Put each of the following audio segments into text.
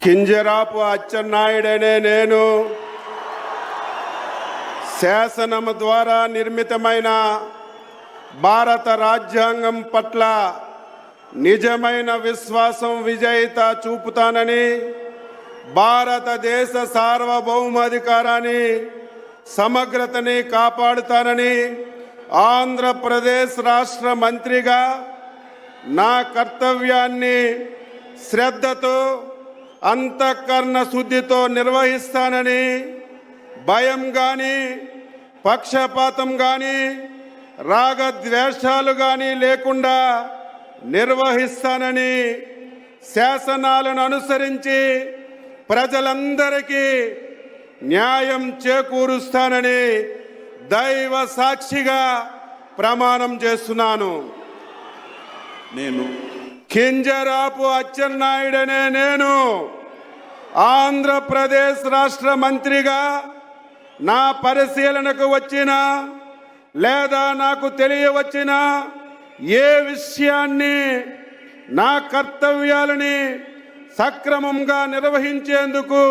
కింజరాపు అచ్చెన్నాయుడనే నేను శాసనము ద్వారా నిర్మితమైన భారత రాజ్యాంగం పట్ల నిజమైన విశ్వాసం విజేత చూపుతానని, భారతదేశ సార్వభౌమాధికారాన్ని సమగ్రతని కాపాడుతానని ఆంధ్రప్రదేశ్ రాష్ట్ర మంత్రిగా నా కర్తవ్యాన్ని శ్రద్ధతో అంతఃకరణ శుద్ధితో నిర్వహిస్తానని, భయం కానీ పక్షపాతం కానీ రాగద్వేషాలు కానీ లేకుండా నిర్వహిస్తానని, శాసనాలను అనుసరించి ప్రజలందరికీ న్యాయం చేకూరుస్తానని దైవ సాక్షిగా ప్రమాణం చేస్తున్నాను. నేను కింజరాపు అచ్చెన్నాయుడనే నేను ఆంధ్రప్రదేశ్ రాష్ట్ర మంత్రిగా నా పరిశీలనకు వచ్చిన లేదా నాకు తెలియవచ్చిన ఏ విషయాన్ని నా కర్తవ్యాలని సక్రమంగా నిర్వహించేందుకు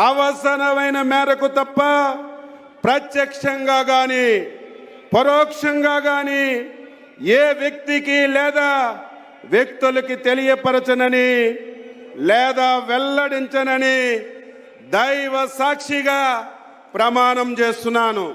అవసరమైన మేరకు తప్ప ప్రత్యక్షంగా కానీ పరోక్షంగా కానీ ఏ వ్యక్తికి లేదా వ్యక్తులకి తెలియపరచనని లేదా వెల్లడించనని దైవ సాక్షిగా ప్రమాణం చేస్తున్నాను.